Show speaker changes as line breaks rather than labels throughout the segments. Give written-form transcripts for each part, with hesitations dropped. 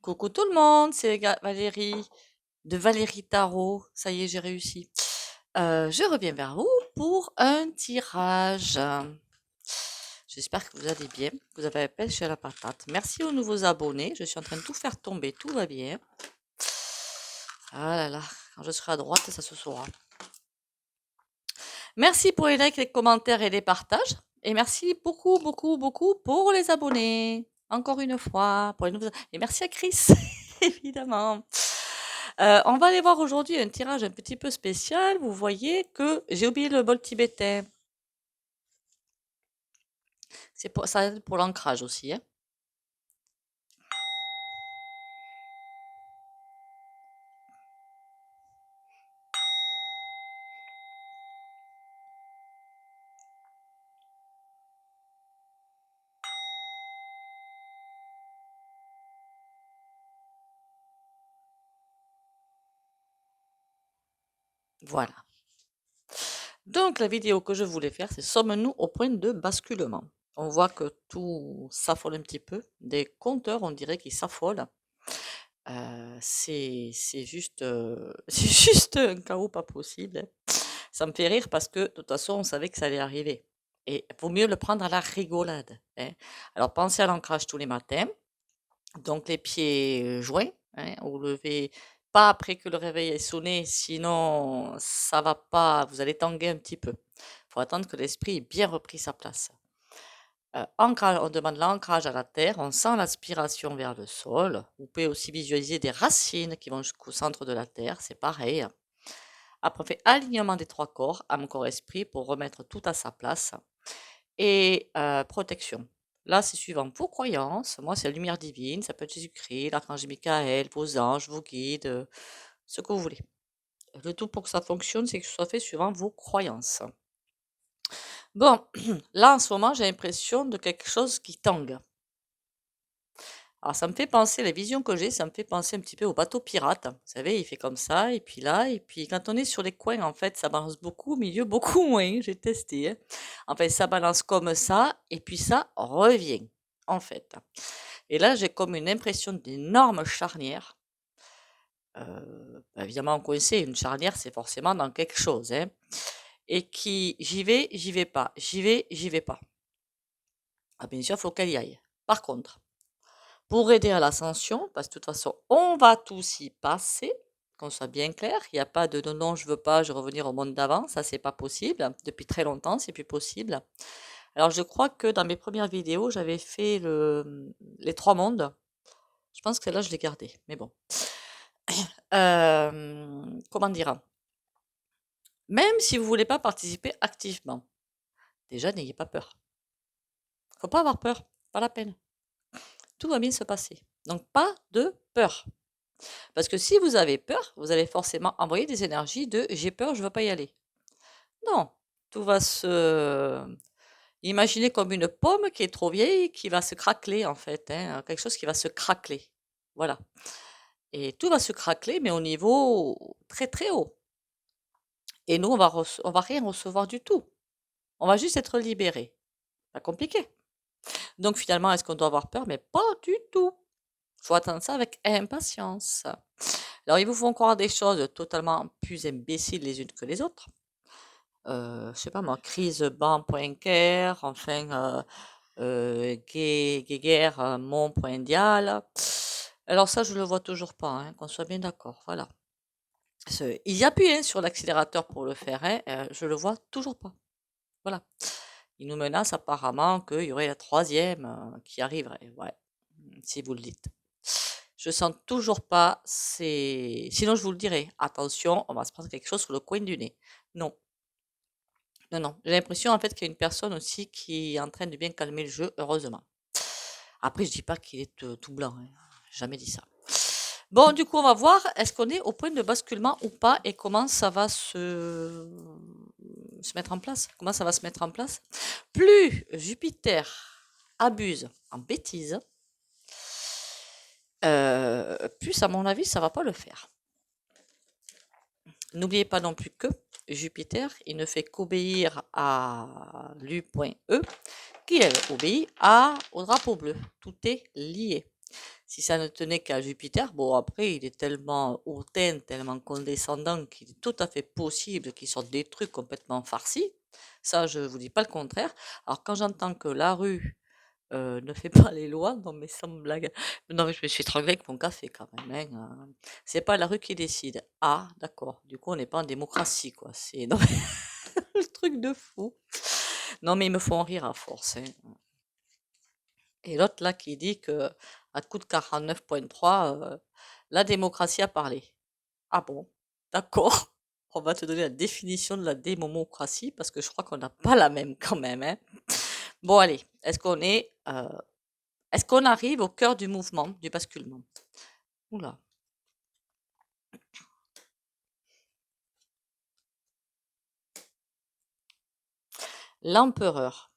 Coucou tout le monde, c'est Valérie de Valérie Tarot. Ça y est, j'ai réussi. Je reviens vers vous pour un tirage. J'espère que vous allez bien, que vous avez la pêche à la patate. Merci aux nouveaux abonnés. Je suis en train de tout faire tomber, tout va bien. Ah là là, quand je serai à droite, ça se saura. Merci pour les likes, les commentaires et les partages. Et merci beaucoup, beaucoup, beaucoup pour les abonnés. Encore une fois, pour les nouveaux. Et merci à Chris, évidemment. On va aller voir aujourd'hui un tirage un petit peu spécial. Vous voyez que j'ai oublié le bol tibétain. C'est pour ça pour l'ancrage aussi, hein. Voilà. Donc la vidéo que je voulais faire, c'est sommes-nous au point de basculement? On voit que tout s'affole un petit peu. Des compteurs, on dirait qu'ils s'affolent. C'est juste, c'est juste un chaos pas possible, hein. Ça me fait rire parce que de toute façon, on savait que ça allait arriver. Et vaut mieux le prendre à la rigolade, hein. Alors pensez à l'ancrage tous les matins. Donc les pieds joints, hein, au lever, pas après que le réveil ait sonné, sinon ça va pas, vous allez tanguer un petit peu. Il faut attendre que l'esprit ait bien repris sa place. Ancrage, on demande l'ancrage à la terre, on sent l'aspiration vers le sol. Vous pouvez aussi visualiser des racines qui vont jusqu'au centre de la terre, c'est pareil. Après, on fait alignement des trois corps, âme, corps, esprit, pour remettre tout à sa place. Et protection. Là, c'est suivant vos croyances. Moi, c'est la lumière divine, ça peut être Jésus-Christ, l'archange Michael, vos anges, vos guides, ce que vous voulez. Le tout pour que ça fonctionne, c'est que ce soit fait suivant vos croyances. Bon, là, en ce moment, j'ai l'impression de quelque chose qui tangue. Alors, ça me fait penser, la vision que j'ai, ça me fait penser un petit peu au bateau pirate. Vous savez, il fait comme ça, et puis là, et puis quand on est sur les coins, en fait, ça balance beaucoup, au milieu, beaucoup moins. J'ai testé, hein. En fait, ça balance comme ça, et puis ça revient, en fait. Et là, j'ai comme une impression d'énorme charnière. Évidemment, on sait, une charnière, c'est forcément dans quelque chose, hein. Et qui, j'y vais pas, j'y vais pas. Ah, bien sûr, il faut qu'elle y aille. Par contre, pour aider à l'ascension, parce que de toute façon, on va tous y passer, qu'on soit bien clair. Il n'y a pas de non, non, je veux pas, je veux revenir au monde d'avant. Ça, c'est pas possible. Depuis très longtemps, c'est plus possible. Alors, je crois que dans mes premières vidéos, j'avais fait les trois mondes. Je pense que là, je l'ai gardé. Mais bon. Comment dire? Même si vous voulez pas participer activement, déjà, n'ayez pas peur. Faut pas avoir peur. Pas la peine. Tout va bien se passer. Donc, pas de peur. Parce que si vous avez peur, vous allez forcément envoyer des énergies de j'ai peur, je ne veux pas y aller. Non, tout va se imaginer comme une pomme qui est trop vieille, qui va se craqueler en fait, hein, quelque chose qui va se craqueler. Voilà. Et tout va se craqueler, mais au niveau très très haut. Et nous, on va rien recevoir du tout. On va juste être libéré. Pas compliqué. Donc finalement, est-ce qu'on doit avoir peur? Mais pas du tout. Il faut attendre ça avec impatience. Alors, ils vous font croire des choses totalement plus imbéciles les unes que les autres. Je sais pas moi, criseban.care, enfin, guéguerre, mon.dial. Alors ça, je le vois toujours pas, hein, qu'on soit bien d'accord, voilà. Il y appuie hein, sur l'accélérateur pour le faire, hein, je le vois toujours pas. Voilà. Il nous menace apparemment qu'il y aurait la troisième qui arriverait. Ouais, si vous le dites. Je sens toujours pas, c'est. Sinon, je vous le dirai. Attention, on va se prendre quelque chose sur le coin du nez. Non, non, non. J'ai l'impression en fait qu'il y a une personne aussi qui est en train de bien calmer le jeu, heureusement. Après, je dis pas qu'il est tout blanc, hein. J'ai jamais dit ça. Bon, du coup, on va voir, est-ce qu'on est au point de basculement ou pas et comment ça va se mettre en place. Comment ça va se mettre en place? Plus Jupiter abuse en bêtises, plus à mon avis, ça va pas le faire. N'oubliez pas non plus que Jupiter, il ne fait qu'obéir à l'U.E, qui elle obéit au drapeau bleu. Tout est lié. Si ça ne tenait qu'à Jupiter, bon après il est tellement hautain, tellement condescendant qu'il est tout à fait possible qu'il sorte des trucs complètement farcis. Ça, je vous dis pas le contraire. Alors quand j'entends que la rue ne fait pas les lois, non mais sans blague. Non mais je me suis étranglée avec mon café quand même, hein. C'est pas la rue qui décide. Ah, d'accord. Du coup, on n'est pas en démocratie, quoi. C'est non, le truc de fou. Non mais ils me font rire à force, hein. Et l'autre là qui dit que à coup de 49.3, la démocratie a parlé. Ah bon, d'accord. On va te donner la définition de la démocratie parce que je crois qu'on n'a pas la même quand même, hein. Bon allez, est-ce qu'on arrive au cœur du mouvement, du basculement? Oula. L'empereur.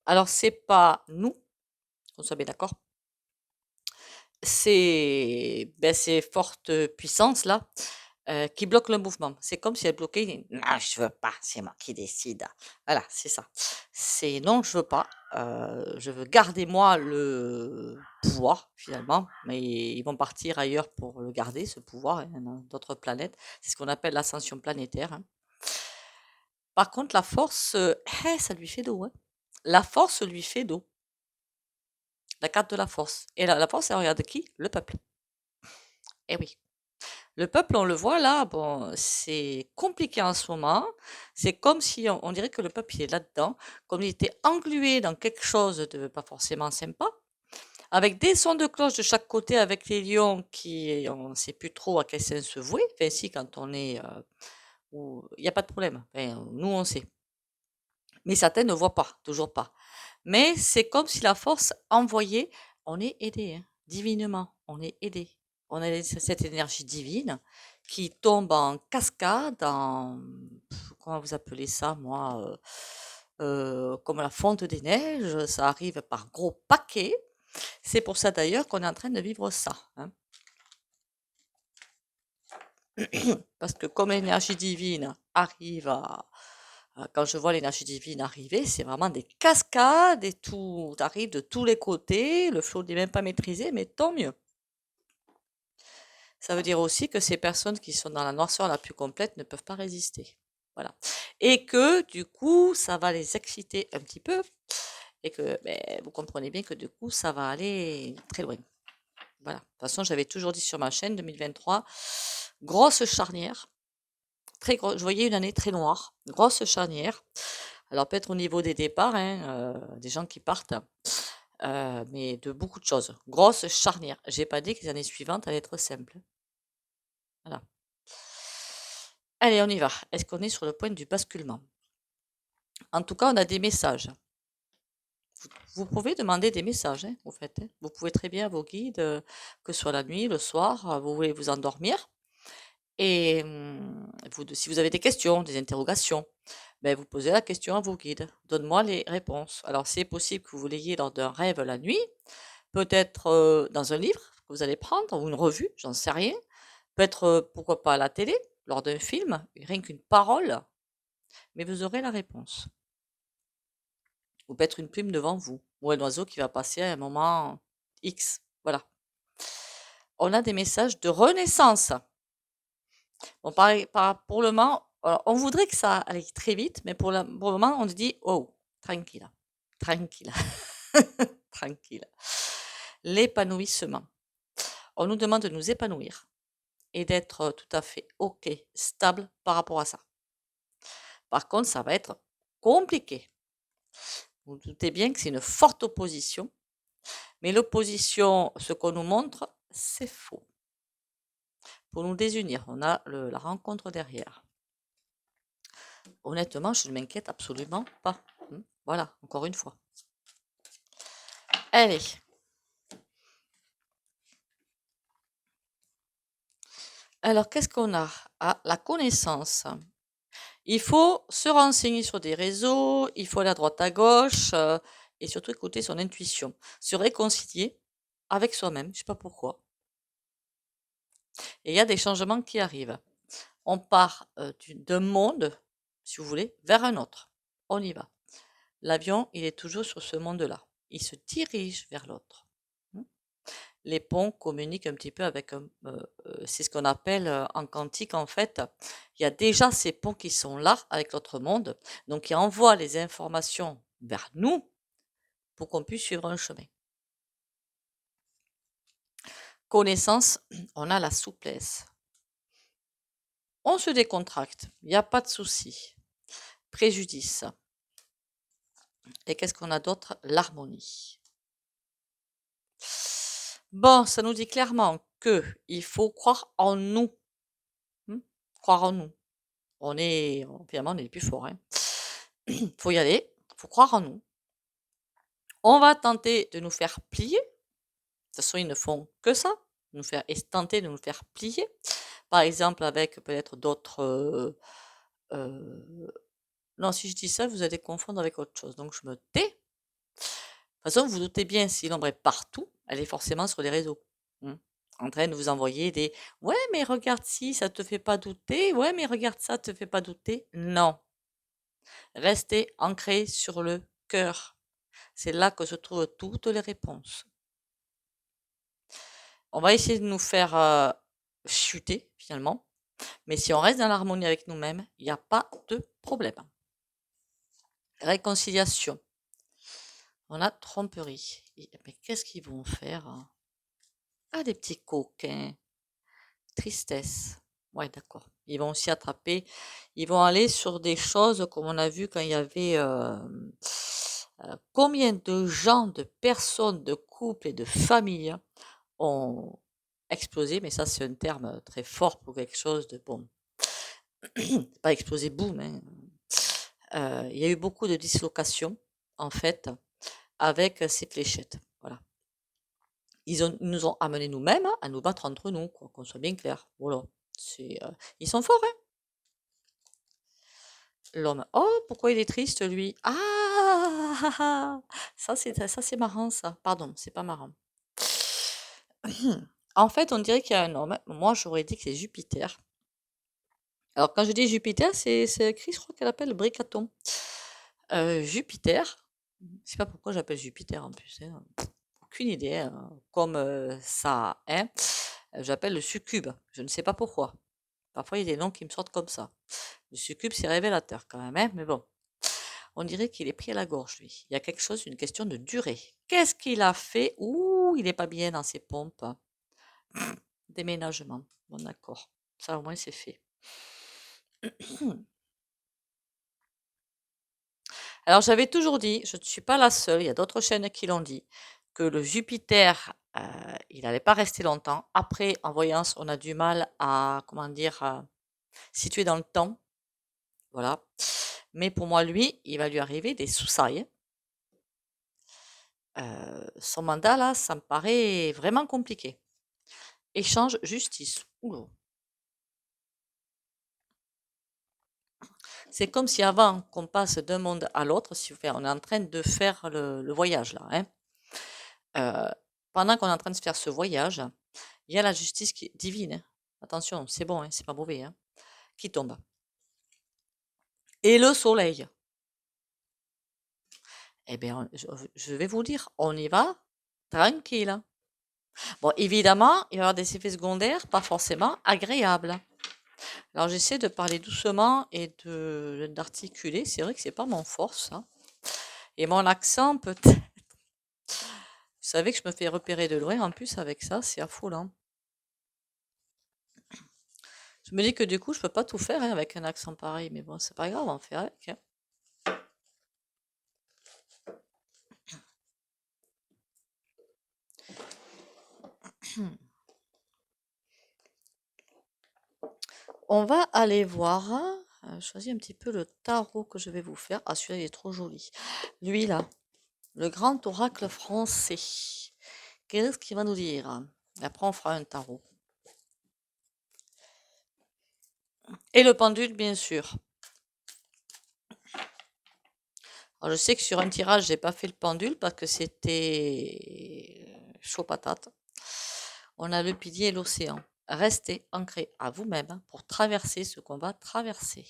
Alors c'est pas nous, qu'on soit bien d'accord. C'est ces fortes puissances là qui bloquent le mouvement. C'est comme si elles bloquaient. Non, je veux pas. C'est moi qui décide. Voilà, c'est ça. C'est non, je veux pas. Je veux garder moi le pouvoir finalement, mais ils vont partir ailleurs pour le garder ce pouvoir, hein, dans d'autres planètes. C'est ce qu'on appelle l'ascension planétaire, hein. Par contre, la force, ça lui fait dos, hein. La force lui fait dos. La carte de la force. Et la force, elle regarde qui? Le peuple. Eh oui. Le peuple, on le voit là, bon, c'est compliqué en ce moment. C'est comme si on dirait que le peuple il est là-dedans, comme il était englué dans quelque chose de pas forcément sympa, avec des sons de cloche de chaque côté, avec les lions qui, on ne sait plus trop à quel sens se vouer. Enfin, si, quand on est, il n'y a pas de problème. Enfin, nous, on sait. Mais certains ne voient pas, toujours pas. Mais c'est comme si la force envoyait, on est aidé, hein, divinement, on est aidé. On a cette énergie divine qui tombe en cascade, comment vous appelez ça, moi, comme la fonte des neiges, ça arrive par gros paquets. C'est pour ça d'ailleurs qu'on est en train de vivre ça, hein. Parce que comme l'énergie divine arrive quand je vois l'énergie divine arriver, c'est vraiment des cascades et tout arrive de tous les côtés. Le flot n'est même pas maîtrisé, mais tant mieux. Ça veut dire aussi que ces personnes qui sont dans la noirceur la plus complète ne peuvent pas résister. Voilà. Et que du coup, ça va les exciter un petit peu. Et que vous comprenez bien que du coup, ça va aller très loin. Voilà. De toute façon, j'avais toujours dit sur ma chaîne 2023, grosse charnière. Très gros, je voyais une année très noire, grosse charnière. Alors peut-être au niveau des départs, hein, des gens qui partent, mais de beaucoup de choses. Grosse charnière. J'ai pas dit que les années suivantes allaient être simples. Voilà. Allez, on y va. Est-ce qu'on est sur le point du basculement? En tout cas, on a des messages. Vous pouvez demander des messages, hein, vous faites, hein. Vous pouvez très bien à vos guides, que ce soit la nuit, le soir, vous voulez vous endormir. Et si vous avez des questions, des interrogations, vous posez la question à vos guides. Donne-moi les réponses. Alors, c'est possible que vous l'ayez lors d'un rêve la nuit, peut-être dans un livre que vous allez prendre ou une revue, j'en sais rien. Peut-être, pourquoi pas à la télé, lors d'un film, rien qu'une parole, mais vous aurez la réponse. Ou peut-être une plume devant vous, ou un oiseau qui va passer à un moment X. Voilà. On a des messages de renaissance. Bon, pour le moment, on voudrait que ça aille très vite, mais pour le moment, on se dit, oh, tranquille, tranquille, tranquille. L'épanouissement. On nous demande de nous épanouir et d'être tout à fait OK, stable par rapport à ça. Par contre, ça va être compliqué. Vous vous doutez bien que c'est une forte opposition, mais l'opposition, ce qu'on nous montre, c'est faux. Pour nous désunir, on a la rencontre derrière. Honnêtement, je ne m'inquiète absolument pas. Voilà, encore une fois. Allez. Alors, qu'est-ce qu'on a? Ah, la connaissance. Il faut se renseigner sur des réseaux, il faut aller à droite à gauche et surtout écouter son intuition. Se réconcilier avec soi-même, je ne sais pas pourquoi. Et il y a des changements qui arrivent. On part d'un monde, si vous voulez, vers un autre. On y va. L'avion, il est toujours sur ce monde-là. Il se dirige vers l'autre. les ponts communiquent un petit peu avec c'est ce qu'on appelle en quantique en fait, il y a déjà ces ponts qui sont là avec l'autre monde, donc qui envoient les informations vers nous pour qu'on puisse suivre un chemin. Connaissance, on a la souplesse. On se décontracte, il n'y a pas de souci. Préjudice. Et qu'est-ce qu'on a d'autre? L'harmonie. Bon, ça nous dit clairement que il faut croire en nous. Croire en nous. Finalement, on est les plus forts. Faut y aller, faut croire en nous. On va tenter de nous faire plier. De toute façon, ils ne font que ça, tenter de nous faire plier. Par exemple, avec peut-être d'autres. Non, si je dis ça, vous allez confondre avec autre chose. Donc, je me tais. De toute façon, vous vous doutez bien, si l'ombre est partout, elle est forcément sur les réseaux. En train de vous envoyer des ouais, mais regarde si, ça te fait pas douter. Ouais, mais regarde ça, te fait pas douter. Non. Restez ancré sur le cœur. C'est là que se trouvent toutes les réponses. On va essayer de nous faire chuter, finalement. Mais si on reste dans l'harmonie avec nous-mêmes, il n'y a pas de problème. Réconciliation. On a tromperie. Mais qu'est-ce qu'ils vont faire? Ah, des petits coquins. Tristesse. Ouais, d'accord. Ils vont aussi attraper. Ils vont aller sur des choses comme on a vu quand il y avait combien de gens, de personnes, de couples et de familles ont explosé, mais ça c'est un terme très fort pour quelque chose de bon. Pas explosé, boum. Il y a eu beaucoup de dislocations, en fait, avec ces fléchettes. Voilà. Ils nous ont amené nous-mêmes à nous battre entre nous, quoi, qu'on soit bien clair. Voilà. Ils sont forts, hein. L'homme. Oh, pourquoi il est triste, lui? Ah, ça c'est marrant, ça. Pardon, c'est pas marrant. En fait, on dirait qu'il y a un homme. Moi, j'aurais dit que c'est Jupiter. Alors, quand je dis Jupiter, c'est écrit, je crois qu'elle appelle Bricaton. Jupiter, je sais pas pourquoi j'appelle Jupiter en plus, hein. Aucune idée, hein. Comme ça, hein. J'appelle le succube, je ne sais pas pourquoi. Parfois, il y a des noms qui me sortent comme ça. Le succube, c'est révélateur quand même, hein, mais bon. On dirait qu'il est pris à la gorge, lui. Il y a quelque chose, une question de durée. Qu'est-ce qu'il a fait? Ouh, il n'est pas bien dans ses pompes. Déménagement. Bon, d'accord. Ça, au moins, c'est fait. Alors, j'avais toujours dit, je ne suis pas la seule, il y a d'autres chaînes qui l'ont dit, que le Jupiter, il n'allait pas rester longtemps. Après, en voyance, on a du mal à, comment dire, situer dans le temps. Voilà. Mais pour moi, lui, il va lui arriver des soussailles. Son mandat, là, ça me paraît vraiment compliqué. Échange, justice. Oula. C'est comme si avant qu'on passe d'un monde à l'autre, on est en train de faire le voyage là, hein. Pendant qu'on est en train de faire ce voyage, il y a la justice divine, hein. Attention, c'est bon, hein, c'est pas mauvais, hein, qui tombe. Et le soleil. Eh bien, je vais vous dire, on y va tranquille. Bon, évidemment, il y aura des effets secondaires pas forcément agréables. Alors, j'essaie de parler doucement et d'articuler. C'est vrai que c'est pas mon fort, ça. Et mon accent, peut-être. Vous savez que je me fais repérer de loin en plus avec ça, c'est affolant. Je me dis que du coup, je peux pas tout faire, hein, avec un accent pareil, mais bon, c'est pas grave, on fait avec, hein. On va aller voir. Choisis un petit peu le tarot que je vais vous faire. Ah, celui-là, il est trop joli. Lui, là, le grand oracle français. Qu'est-ce qu'il va nous dire? Et après, on fera un tarot. Et le pendule, bien sûr. Alors, je sais que sur un tirage, j'ai pas fait le pendule parce que c'était chaud patate. On a le pilier et l'océan. Restez ancrés à vous-même pour traverser ce qu'on va traverser.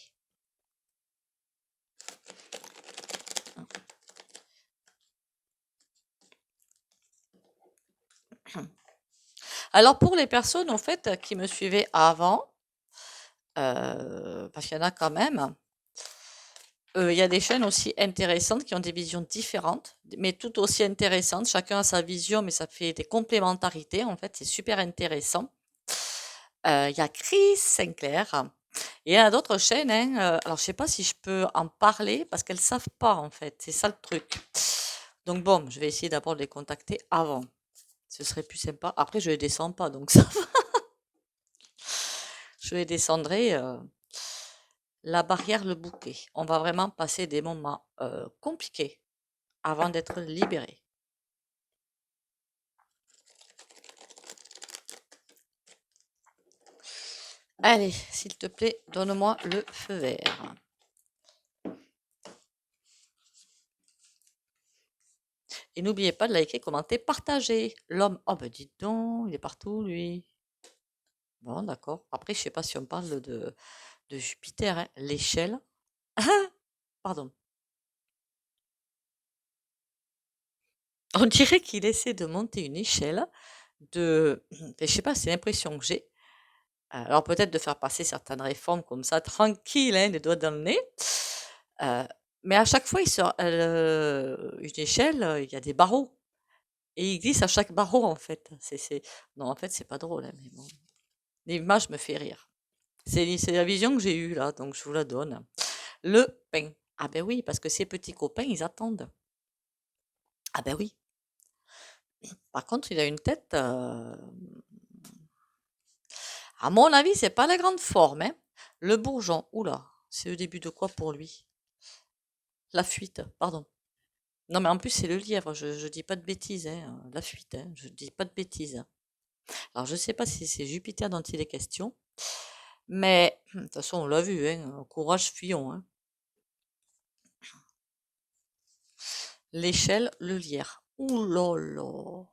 Alors pour les personnes, en fait, qui me suivaient avant, parce qu'il y en a quand même, il y a des chaînes aussi intéressantes qui ont des visions différentes, mais tout aussi intéressantes. Chacun a sa vision, mais ça fait des complémentarités, en fait, c'est super intéressant. Il y a Chris Sinclair et il y a d'autres chaînes, hein, alors je sais pas si je peux en parler parce qu'elles savent pas, en fait, c'est ça le truc. Donc bon, je vais essayer d'abord de les contacter avant. Ce serait plus sympa. Après, je les descends pas, donc ça va. Je les descendrai, la barrière, le bouquet. On va vraiment passer des moments, compliqués avant d'être libérés. Allez, s'il te plaît, donne-moi le feu vert. Et n'oubliez pas de liker, commenter, partager. L'homme, oh ben dites donc, il est partout lui. Bon, d'accord. Après, je sais pas si on parle de Jupiter, hein. L'échelle. Pardon. On dirait qu'il essaie de monter une échelle de, je sais pas, c'est l'impression que j'ai. Alors peut-être de faire passer certaines réformes comme ça, tranquille, hein, les doigts dans le nez. Euh, mais à chaque fois, il sort une échelle, il y a des barreaux. Et il glisse à chaque barreau, en fait. Non, en fait, c'est pas drôle, hein, mais bon. L'image me fait rire. C'est la vision que j'ai eue, là, donc je vous la donne. Le pain. Ah ben oui, parce que ces petits copains, ils attendent. Ah ben oui. Par contre, il a une tête, à mon avis, c'est pas la grande forme, hein. Le bourgeon, oula, c'est le début de quoi pour lui? La fuite, pardon. Non, mais en plus, c'est le lièvre, je dis pas de bêtises, hein, la fuite, hein, je dis pas de bêtises. Alors, je sais pas si c'est Jupiter dont il est question, mais de toute façon, on l'a vu, hein, courage, fuyons, hein. L'échelle, le lierre. Ouh là là.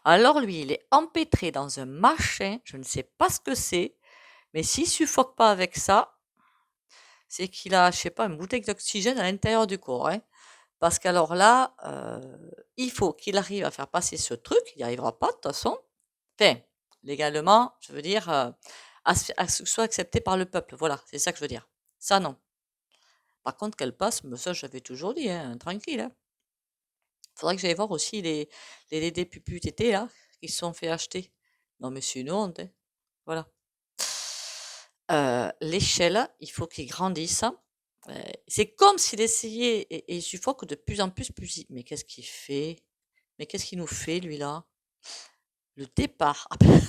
Alors, lui, il est empêtré dans un machin, je ne sais pas ce que c'est, mais s'il suffoque pas avec ça, c'est qu'il a, je sais pas, une bouteille d'oxygène à l'intérieur du corps, hein. Parce qu'alors là, il faut qu'il arrive à faire passer ce truc, il n'y arrivera pas de toute façon. Enfin, légalement, je veux dire, à ce que ce soit accepté par le peuple. Voilà, c'est ça que je veux dire. Ça, non. Par contre, qu'elle passe, mais ça, j'avais toujours dit, hein, tranquille, hein. Faudrait que j'aille voir aussi les DPUTT, là, qui se sont fait acheter. Non, mais c'est une honte, hein. Voilà. L'échelle, il faut qu'il grandisse. C'est comme s'il essayait et il suffoque de plus en plus, mais qu'est-ce qu'il fait? Mais qu'est-ce qu'il nous fait, lui, là? Le départ. Ah ben,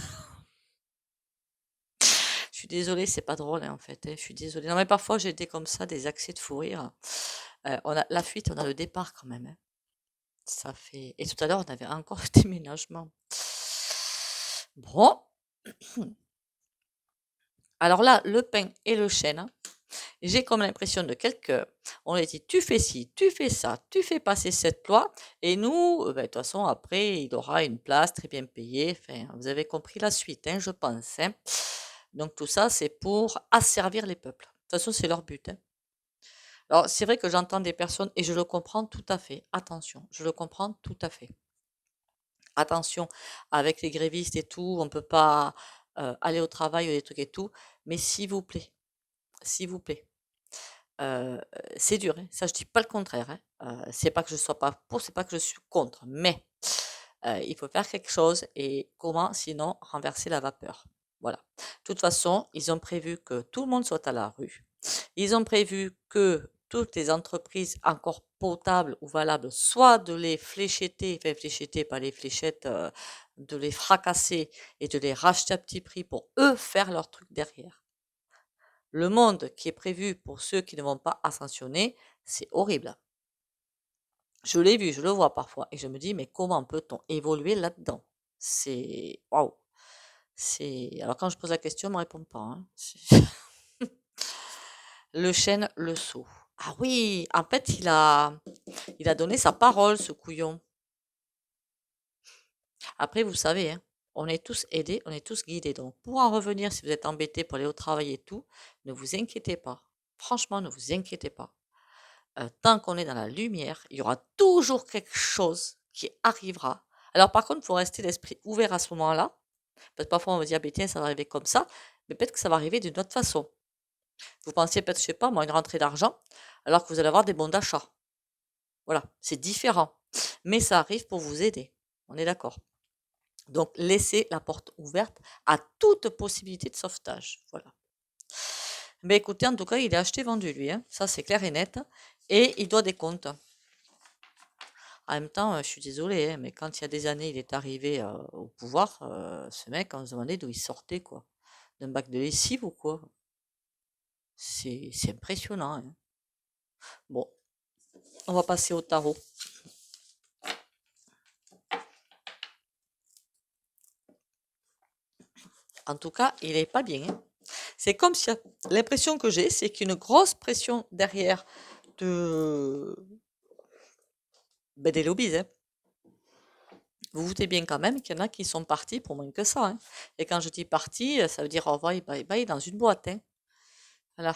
je suis désolée, c'est pas drôle, hein, en fait, hein, je suis désolée. Non, mais parfois, j'ai des comme ça, des accès de fou rire. On a la fuite, on a le départ quand même, hein. Ça fait. Et tout à l'heure, on avait encore le déménagement. Bon. Alors là, le pain et le chêne, hein, j'ai comme l'impression de quelqu'un, on a dit tu fais ci, tu fais ça, tu fais passer cette loi, et nous, ben, de toute façon, après, il aura une place très bien payée. Enfin, vous avez compris la suite, hein, je pense, hein. Donc tout ça, c'est pour asservir les peuples. De toute façon, c'est leur but, hein. Alors, c'est vrai que j'entends des personnes, et je le comprends tout à fait. Attention, je le comprends tout à fait. Attention, avec les grévistes et tout, on ne peut pas aller au travail ou des trucs et tout, mais s'il vous plaît, c'est dur, hein, ça je dis pas le contraire, hein, c'est pas que je sois pas pour, c'est pas que je suis contre, mais il faut faire quelque chose et comment sinon renverser la vapeur? Voilà. De toute façon, ils ont prévu que tout le monde soit à la rue. Ils ont prévu que toutes les entreprises encore potables ou valables, soit de les fléchetter, enfin fléchetter, pas les fléchettes, de les fracasser et de les racheter à petit prix pour eux faire leur truc derrière. Le monde qui est prévu pour ceux qui ne vont pas ascensionner, c'est horrible. Je l'ai vu, je le vois parfois et je me dis, mais comment peut-on évoluer là-dedans? C'est waouh! Alors quand je pose la question, on me répond pas, hein. Le chêne, le sceau. Ah oui, en fait, il a donné sa parole, ce couillon. Après, vous savez, hein, on est tous aidés, on est tous guidés. Donc, pour en revenir, si vous êtes embêtés pour aller au travail et tout, ne vous inquiétez pas. Franchement, ne vous inquiétez pas. Tant qu'on est dans la lumière, il y aura toujours quelque chose qui arrivera. Alors par contre, il faut rester l'esprit ouvert à ce moment-là, Parce que parfois, on va dire, tiens, ça va arriver comme ça, mais peut-être que ça va arriver d'une autre façon. Vous pensez peut-être, je sais pas, moi, une rentrée d'argent, alors que vous allez avoir des bons d'achat. Voilà, c'est différent. Mais ça arrive pour vous aider. On est d'accord. Donc, laissez la porte ouverte à toute possibilité de sauvetage. Voilà. Mais écoutez, en tout cas, il est acheté vendu, lui. Hein. Ça, c'est clair et net. Et il doit des comptes. En même temps, je suis désolée, hein, mais quand il y a des années, il est arrivé au pouvoir, ce mec, on se demandait d'où il sortait, quoi. D'un bac de lessive ou quoi. C'est impressionnant. Hein. Bon, on va passer au tarot. En tout cas, il est pas bien. Hein. C'est comme si l'impression que j'ai, c'est qu'il y a une grosse pression derrière de des lobbies. Hein. Vous vous doutez bien quand même qu'il y en a qui sont partis pour moins que ça. Hein. Et quand je dis partis, ça veut dire au revoir, bye bye dans une boîte. Hein. Voilà.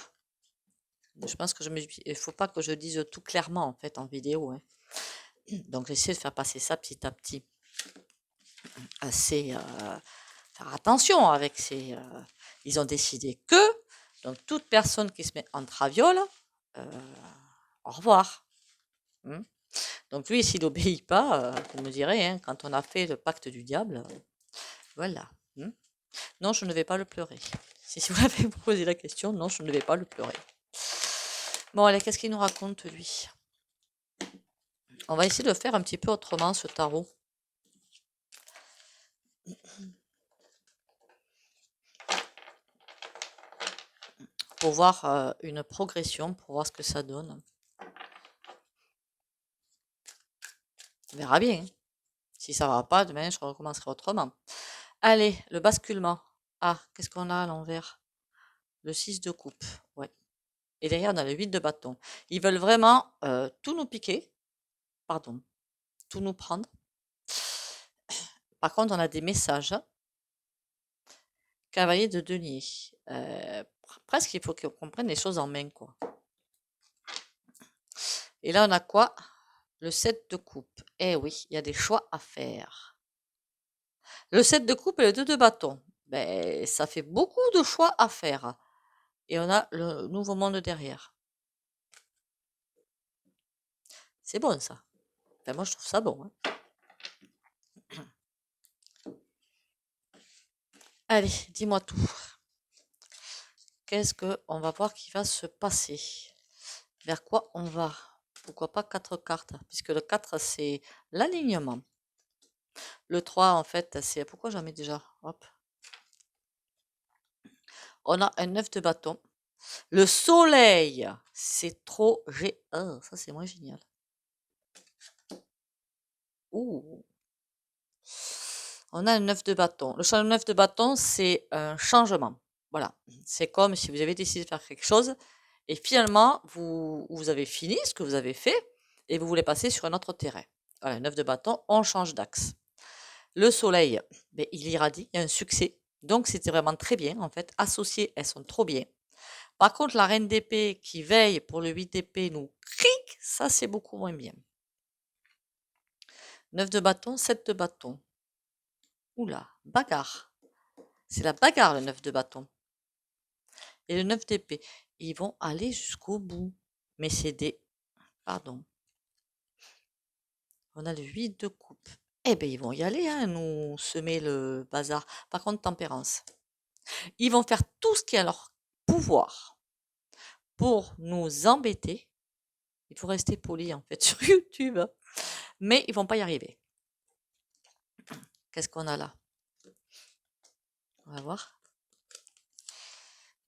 Je pense que il faut pas que je dise tout clairement en fait en vidéo. Hein. Donc j'essaie de faire passer ça petit à petit. Assez faire attention avec ces. Ils ont décidé que donc toute personne qui se met en traviole, au revoir. Hein. Donc lui, s'il n'obéit pas, vous me direz, hein, quand on a fait le pacte du diable, voilà. Hein. Non, je ne vais pas le pleurer. Si vous m'avez posé la question, non, je ne vais pas le pleurer. Bon, allez, qu'est-ce qu'il nous raconte, lui? On va essayer de faire un petit peu autrement, ce tarot. Pour voir une progression, pour voir ce que ça donne. On verra bien. Si ça ne va pas, demain, je recommencerai autrement. Allez, le basculement. Ah, qu'est-ce qu'on a à l'envers? Le 6 de coupe. Ouais. Et derrière, on a le 8 de bâton. Ils veulent vraiment tout nous piquer. Pardon. Tout nous prendre. Par contre, on a des messages. Cavalier de denier. Presque, il faut qu'on comprenne les choses en main, quoi. Et là, on a quoi? Le 7 de coupe. Eh oui, il y a des choix à faire. Le 7 de coupe et le 2 de bâton. Ben, ça fait beaucoup de choix à faire. Et on a le nouveau monde derrière. C'est bon, ça. Ben, moi, je trouve ça bon. Hein. Allez, dis-moi tout. Qu'est-ce qu'on va voir qui va se passer? Vers quoi on va? Pourquoi pas 4 cartes? Puisque le 4, c'est l'alignement. Le 3, en fait, c'est... Pourquoi j'en mets déjà? Hop. On a un 9 de bâton. Le soleil, c'est trop... Ah, ça, c'est moins génial. Ouh. On a un 9 de bâton. Le 9 de bâton, c'est un changement. Voilà. C'est comme si vous avez décidé de faire quelque chose et finalement, vous avez fini ce que vous avez fait et vous voulez passer sur un autre terrain. Voilà, 9 de bâton, on change d'axe. Le soleil, ben, il irradie, il y a un succès. Donc, c'était vraiment très bien, en fait. Associées, elles sont trop bien. Par contre, la reine d'épée qui veille pour le 8 d'épée nous cric, ça, c'est beaucoup moins bien. 9 de bâton, 7 de bâton. Oula, bagarre. C'est la bagarre, le 9 de bâton. Et le 9 d'épée. Ils vont aller jusqu'au bout. Mais c'est des... Pardon. On a le 8 de coupe. Eh bien, ils vont y aller, hein, nous semer le bazar. Par contre, tempérance. Ils vont faire tout ce qui est à leur pouvoir pour nous embêter. Il faut rester poli, en fait, sur YouTube. Mais ils vont pas y arriver. Qu'est-ce qu'on a là? On va voir.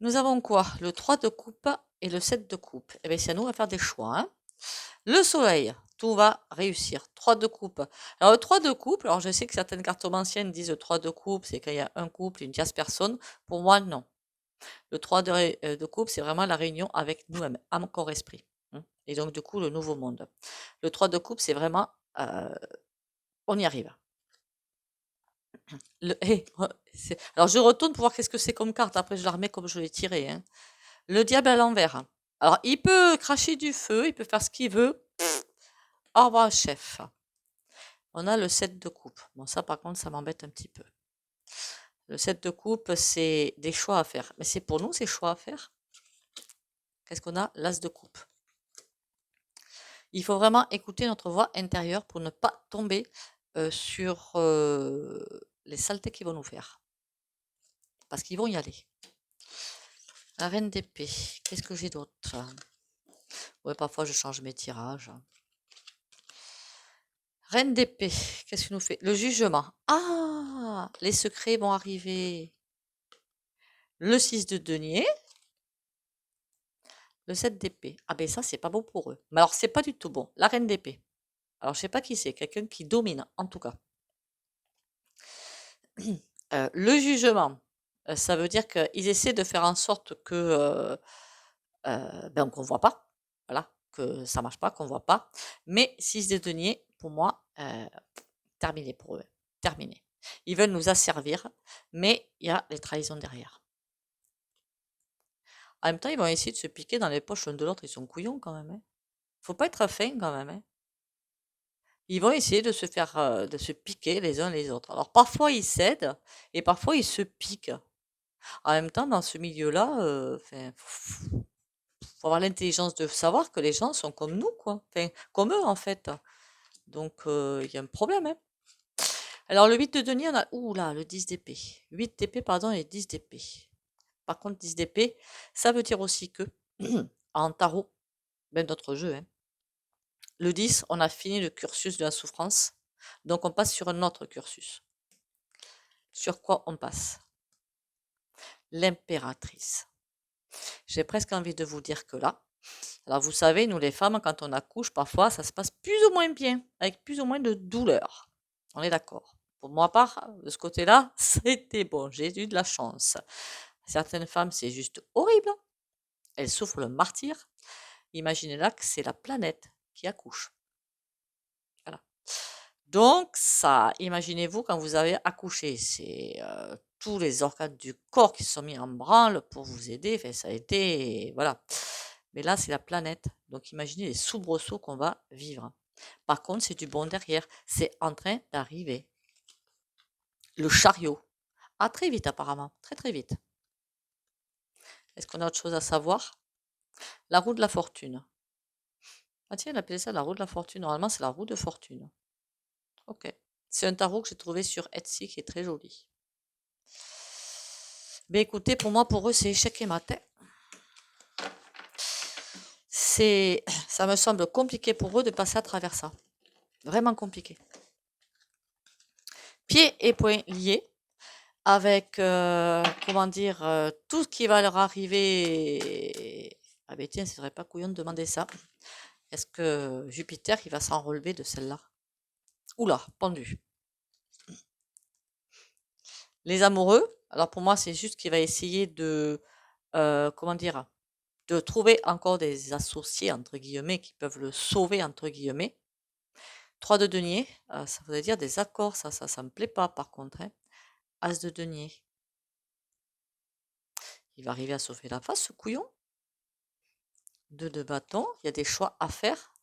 Nous avons quoi? Le 3 de coupe et le 7 de coupe. Eh bien, c'est à nous à faire des choix. Hein. Le soleil, tout va réussir. 3 de coupe. Alors, le 3 de coupe, alors je sais que certaines cartomanciennes disent 3 de coupe, c'est quand il y a un couple, une tierce personne. Pour moi, non. Le 3 de coupe, c'est vraiment la réunion avec nous-mêmes, âme, corps, esprit. Hein. Et donc, du coup, le nouveau monde. Le 3 de coupe, c'est vraiment... on y arrive. Alors, je retourne pour voir qu'est-ce que c'est comme carte. Après, je la remets comme je l'ai tirée. Hein. Le diable à l'envers. Alors, il peut cracher du feu, il peut faire ce qu'il veut. Au revoir, chef. On a le 7 de coupe. Bon, ça, par contre, ça m'embête un petit peu. Le 7 de coupe, c'est des choix à faire. Mais c'est pour nous, ces choix à faire. Qu'est-ce qu'on a? L'as de coupe. Il faut vraiment écouter notre voix intérieure pour ne pas tomber sur les saletés qu'ils vont nous faire. Parce qu'ils vont y aller. La reine d'épée. Qu'est-ce que j'ai d'autre? Ouais, parfois je change mes tirages. Reine d'épée. Qu'est-ce qu'il nous fait? Le jugement. Ah! Les secrets vont arriver. Le 6 de denier. Le 7 d'épée. Ah ben ça, c'est pas bon pour eux. Mais alors, c'est pas du tout bon. La reine d'épée. Alors, je sais pas qui c'est. Quelqu'un qui domine, en tout cas. Le jugement. Ça veut dire qu'ils essaient de faire en sorte que ben, qu'on voit pas. Voilà. Que ça marche pas, qu'on voit pas. Mais 6 de denier, pour moi, terminé pour eux. Terminé. Ils veulent nous asservir, mais il y a les trahisons derrière. En même temps, ils vont essayer de se piquer dans les poches l'un de l'autre. Ils sont couillons quand même. Hein. Faut pas être fin quand même. Hein. Ils vont essayer de se faire, de se piquer les uns les autres. Alors parfois ils cèdent et parfois ils se piquent. En même temps, dans ce milieu-là, faut avoir l'intelligence de savoir que les gens sont comme nous, quoi. Enfin, comme eux en fait. Donc il y a un problème. Hein. Alors le 8 de denier, on a... Ouh là, le 10 d'épée. 8 d'épée, pardon, et 10 d'épée. Par contre, 10 d'épée, ça veut dire aussi que, en tarot, ben notre jeu, hein, le 10, on a fini le cursus de la souffrance, donc on passe sur un autre cursus. Sur quoi on passe? L'impératrice. J'ai presque envie de vous dire que là, alors vous savez, nous les femmes, quand on accouche, parfois, ça se passe plus ou moins bien, avec plus ou moins de douleur. On est d'accord. Pour moi, part, de ce côté-là, c'était bon, j'ai eu de la chance. Certaines femmes, c'est juste horrible. Elles souffrent le martyre. Imaginez là que c'est la planète qui accouche. Voilà. Donc ça, imaginez-vous quand vous avez accouché, c'est tous les organes du corps qui se sont mis en branle pour vous aider. Enfin, ça a été, voilà. Mais là, c'est la planète. Donc imaginez les soubresauts qu'on va vivre. Par contre, c'est du bon derrière. C'est en train d'arriver. Le chariot. Ah, très vite apparemment. Très très vite. Est-ce qu'on a autre chose à savoir? La roue de la fortune. Ah tiens, on appelait ça la roue de la fortune. Normalement, c'est la roue de fortune. Ok. C'est un tarot que j'ai trouvé sur Etsy qui est très joli. Ben écoutez, pour moi, pour eux, c'est échec et mat. Ça me semble compliqué pour eux de passer à travers ça. Vraiment compliqué. Pieds et poings liés avec, comment dire, tout ce qui va leur arriver. Ah ben tiens, ce serait pas couillon de demander ça. Est-ce que Jupiter, il va s'en relever de celle-là? Oula, pendu. Les amoureux, alors pour moi, c'est juste qu'il va essayer de, comment dire, de trouver encore des associés, entre guillemets, qui peuvent le sauver, entre guillemets. 3 de denier, ça voudrait dire des accords, ça me plaît pas par contre. Hein. As de denier. Il va arriver à sauver la face, ce couillon. 2 de bâton, il y a des choix à faire.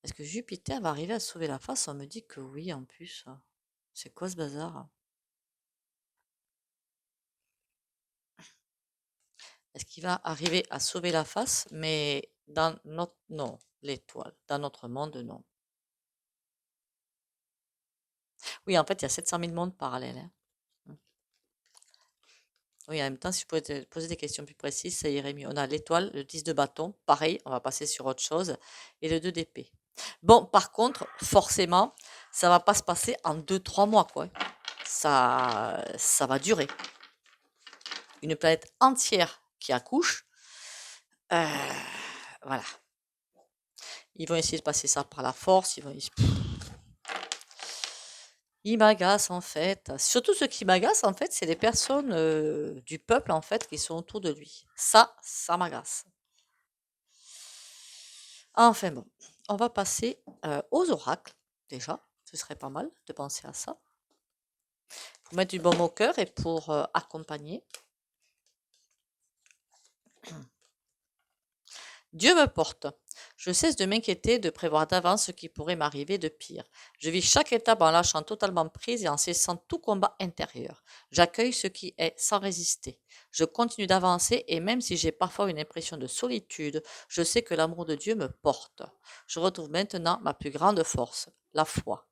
Est-ce que Jupiter va arriver à sauver la face? On me dit que oui, en plus. C'est quoi ce bazar? Est-ce qu'il va arriver à sauver la face? Mais dans notre... Non, l'étoile. Dans notre monde, non. Oui, en fait, il y a 700 000 mondes parallèles. Hein. Oui, en même temps, si je pouvais te poser des questions plus précises, ça irait mieux. On a l'étoile, le 10 de bâton, pareil, on va passer sur autre chose, et le 2 d'épée. Bon, par contre, forcément, ça va pas se passer en 2-3 mois, quoi. Ça va durer. Une planète entière qui accouche, voilà. Ils vont essayer de passer ça par la force, ils m'agacent en fait. Surtout ce qui m'agace en fait, c'est les personnes du peuple en fait qui sont autour de lui. Ça m'agace. Enfin bon, on va passer aux oracles déjà. Ce serait pas mal de penser à ça. Pour mettre du baume au cœur et pour accompagner. Dieu me porte. Je cesse de m'inquiéter, de prévoir d'avance ce qui pourrait m'arriver de pire. Je vis chaque étape en lâchant totalement prise et en cessant tout combat intérieur. J'accueille ce qui est sans résister. Je continue d'avancer et même si j'ai parfois une impression de solitude, je sais que l'amour de Dieu me porte. Je retrouve maintenant ma plus grande force, la foi.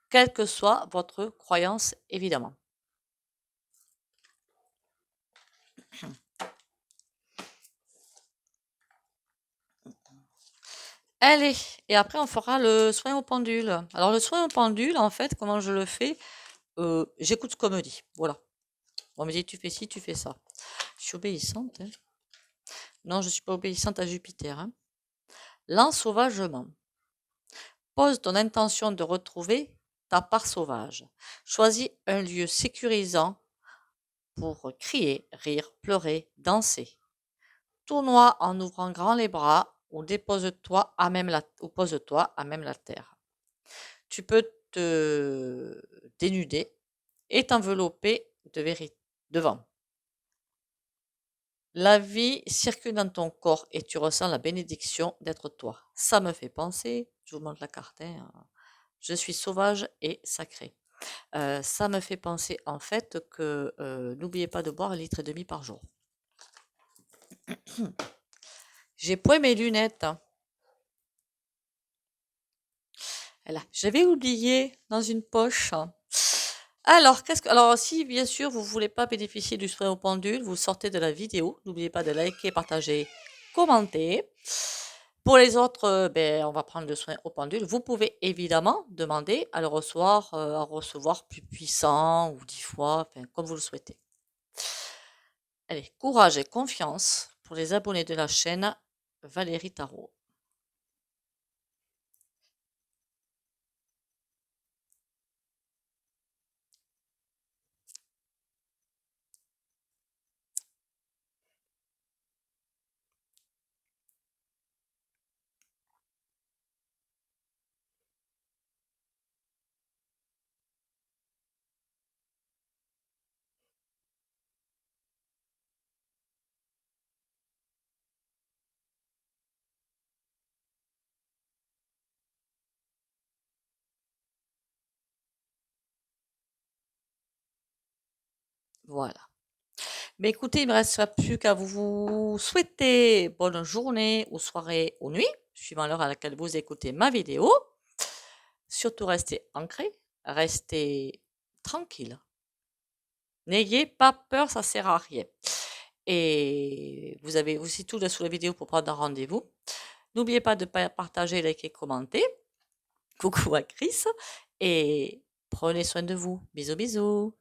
Quelle que soit votre croyance, évidemment. Allez, et après on fera le soin au pendule. Alors le soin au pendule, en fait, comment je le fais? J'écoute ce qu'on me dit. Voilà. On me dit tu fais ci, tu fais ça. Je suis obéissante, hein. Non, je suis pas obéissante à Jupiter, hein. Lance sauvagement. Pose ton intention de retrouver ta part sauvage. Choisis un lieu sécurisant pour crier, rire, pleurer, danser. Tournoie en ouvrant grand les bras ou dépose-toi à même ou pose-toi à même la terre. Tu peux te dénuder et t'envelopper de vent. La vie circule dans ton corps et tu ressens la bénédiction d'être toi. Ça me fait penser, je vous montre la carte, hein, je suis sauvage et sacré. Ça me fait penser en fait que n'oubliez pas de boire 1,5 litre par jour. J'ai point mes lunettes. Voilà. J'avais oublié dans une poche. Alors, alors, si bien sûr vous voulez pas bénéficier du soin au pendule, vous sortez de la vidéo. N'oubliez pas de liker, partager, commenter. Pour les autres, ben, on va prendre le soin au pendule. Vous pouvez évidemment demander à le recevoir plus puissant ou 10 fois, enfin, comme vous le souhaitez. Allez, courage et confiance pour les abonnés de la chaîne Valérie Tarot. Voilà. Mais écoutez, il ne me reste plus qu'à vous souhaiter bonne journée ou soirée ou nuit, suivant l'heure à laquelle vous écoutez ma vidéo. Surtout restez ancré, restez tranquille. N'ayez pas peur, ça sert à rien. Et vous avez aussi tout là sous la vidéo pour prendre un rendez-vous. N'oubliez pas de partager, liker, commenter. Coucou à Chris et prenez soin de vous. Bisous, bisous.